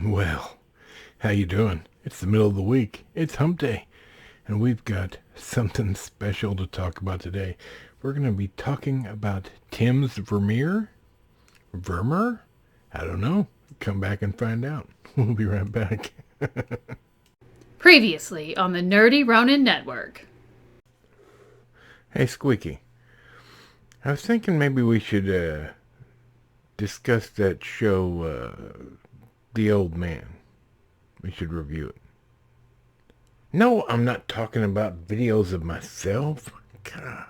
Well, how you doing? It's the middle of the week. It's Humpday, and we've got something special to talk about today. We're going to be talking about Tim's Vermeer? Vermeer? I don't know. Come back and find out. We'll be right back. Previously on the Nerdy Ronin Network. Hey, Squeaky. I was thinking maybe we should discuss that show, The Old Man. We should review it. No, I'm not talking about videos of myself. God.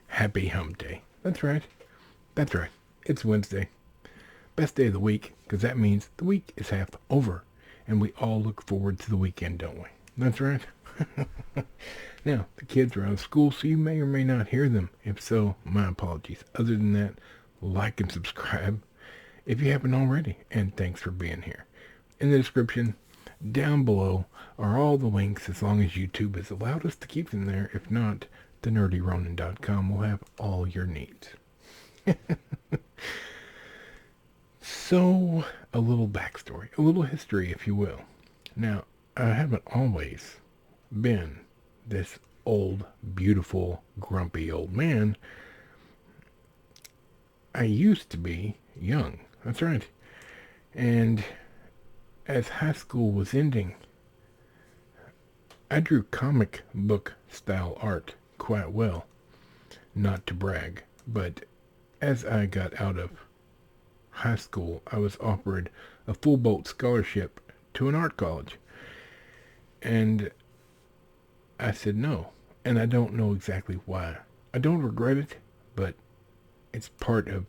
Happy hump day. That's right. That's right. It's Wednesday. Best day of the week, because that means the week is half over. And we all look forward to the weekend, don't we? That's right. Now, the kids are out of school, so you may or may not hear them. If so, my apologies. Other than that, like and subscribe if you haven't already. And thanks for being here. In the description, down below, are all the links as long as YouTube has allowed us to keep them there. If not, thenerdyronin.com will have all your needs. So, a little backstory, a little history, if you will. Now, I haven't always been this old, beautiful, grumpy old man. I used to be young. That's right. And as high school was ending, I drew comic book style art quite well. Not to brag, but as I got out of high school, I was offered a full boat scholarship to an art college. And I said no. And I don't know exactly why. I don't regret it, but it's part of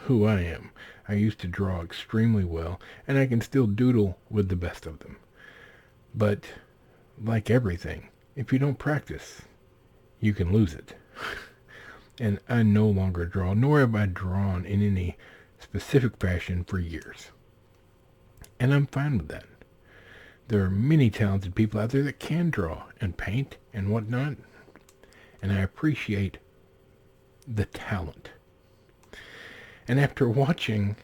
who I am. I used to draw extremely well, and I can still doodle with the best of them. But, like everything, if you don't practice, you can lose it. And I no longer draw, nor have I drawn in any specific fashion for years. And I'm fine with that. There are many talented people out there that can draw and paint and whatnot, and I appreciate the talent. And after watching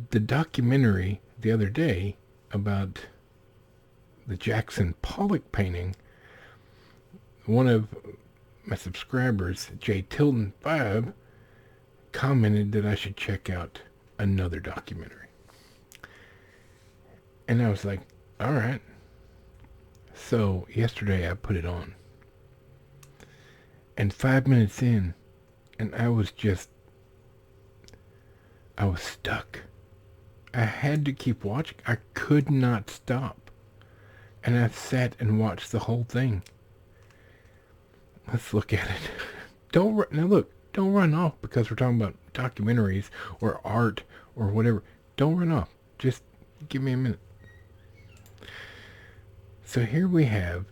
the documentary the other day about the Jackson Pollock painting, one of my subscribers, J Tilton 5, commented that I should check out another documentary. And I was like, all right. So yesterday I put it on. And 5 minutes in, and I was stuck. I had to keep watching. I could not stop. And I sat and watched the whole thing. Let's look at it. Don't run off because we're talking about documentaries or art or whatever. Don't run off. Just give me a minute. So here we have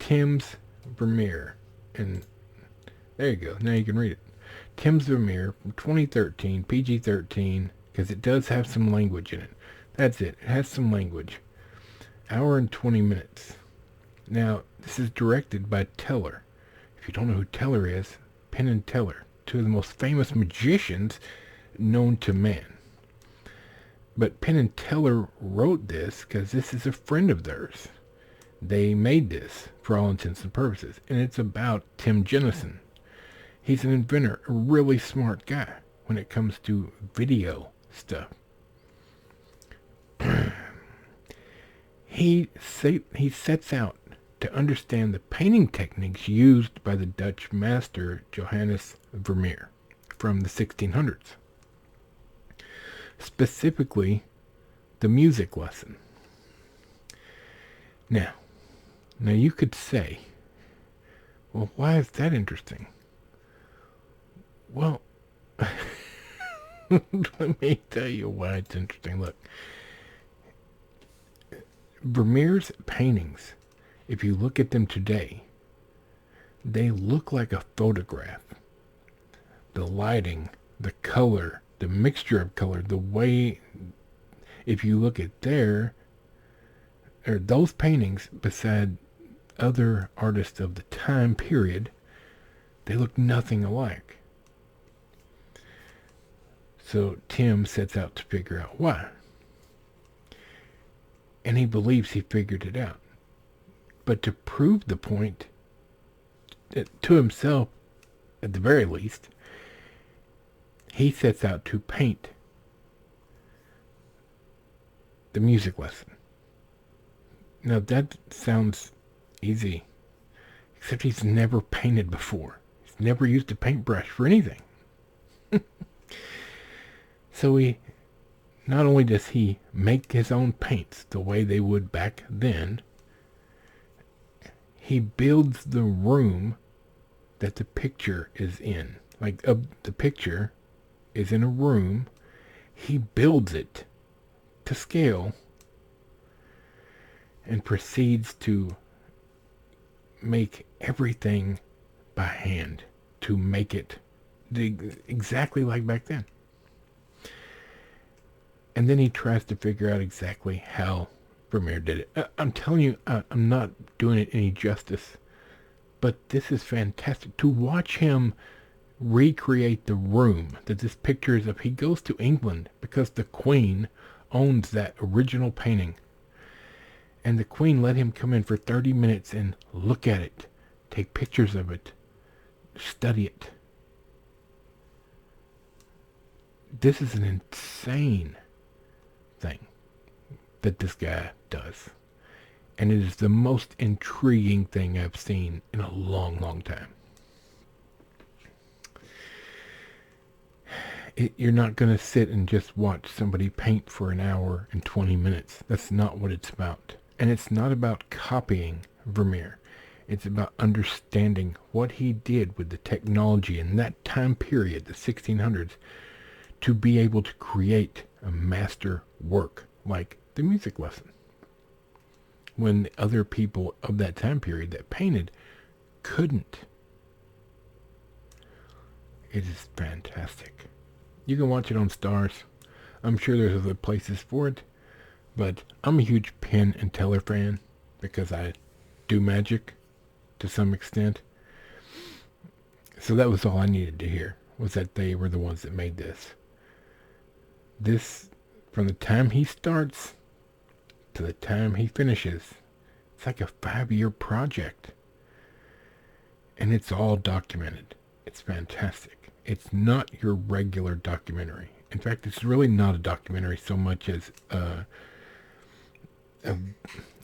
Tim's Vermeer. And there you go. Now you can read it. Tim's Vermeer from 2013, PG-13, because it does have some language in it. That's it. It has some language. Hour and 20 minutes. Now, this is directed by Teller. If you don't know who Teller is, Penn and Teller, two of the most famous magicians known to man. But Penn and Teller wrote this because this is a friend of theirs. They made this for all intents and purposes, and it's about Tim Jennison. He's an inventor, a really smart guy when it comes to video stuff. He sets out to understand the painting techniques used by the Dutch master Johannes Vermeer from the 1600s. Specifically, the music lesson. Now you could say, well, why is that interesting? Well, let me tell you why it's interesting. Look, Vermeer's paintings, if you look at them today, they look like a photograph. The lighting, the color, the mixture of color, the way if you look at those paintings beside other artists of the time period, they look nothing alike. So Tim sets out to figure out why. And he believes he figured it out. But to prove the point to himself, at the very least, he sets out to paint the music lesson. Now that sounds easy, except he's never painted before. He's never used a paintbrush for anything. So not only does he make his own paints the way they would back then, he builds the room that the picture is in. Like the picture is in a room. He builds it to scale and proceeds to make everything by hand to make it exactly like back then. And then he tries to figure out exactly how Vermeer did it. I'm telling you, I'm not doing it any justice. But this is fantastic. To watch him recreate the room that this picture is of. He goes to England because the Queen owns that original painting. And the Queen let him come in for 30 minutes and look at it, take pictures of it, study it. This is an insane thing that this guy does. And it is the most intriguing thing I've seen in a long, long time. You're not going to sit and just watch somebody paint for an hour and 20 minutes. That's not what it's about. And it's not about copying Vermeer. It's about understanding what he did with the technology in that time period, the 1600s, to be able to create a master work like the music lesson. When the other people of that time period that painted couldn't. It is fantastic. You can watch it on Stars. I'm sure there's other places for it. But I'm a huge Penn and Teller fan because I do magic to some extent. So that was all I needed to hear, was that they were the ones that made this. This, from the time he starts to the time he finishes, it's like a 5-year project. And it's all documented. It's fantastic. It's not your regular documentary. In fact, it's really not a documentary so much as a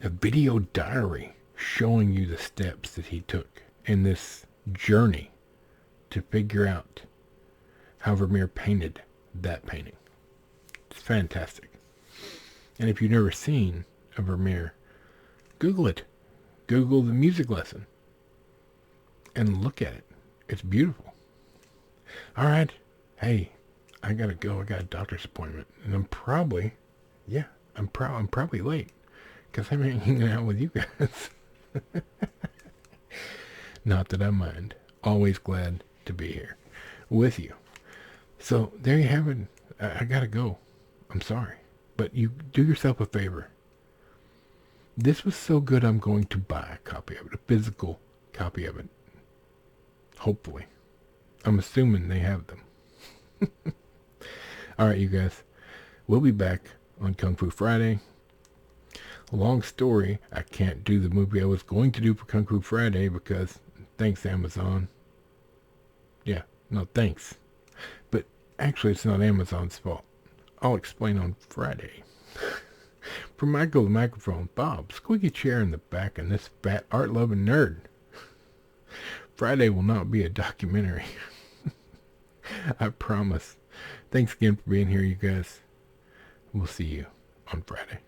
video diary showing you the steps that he took in this journey to figure out how Vermeer painted that painting. It's fantastic. And if you've never seen a Vermeer, Google it. Google the music lesson and look at it. It's beautiful. All right. Hey, I gotta go. I got a doctor's appointment, and I'm probably late because I'm hanging out with you guys. Not that I mind. Always glad to be here with you. So there you have it. I gotta go. I'm sorry, but you do yourself a favor. This was so good, I'm going to buy a copy of it, a physical copy of it. Hopefully. I'm assuming they have them. Alright, you guys. We'll be back on Kung Fu Friday. Long story, I can't do the movie I was going to do for Kung Fu Friday because, thanks Amazon. Yeah, no thanks. But actually it's not Amazon's fault. I'll explain on Friday. From Michael the Microphone, Bob, squeaky chair in the back, and this fat art-loving nerd. Friday will not be a documentary. I promise. Thanks again for being here, you guys. We'll see you on Friday.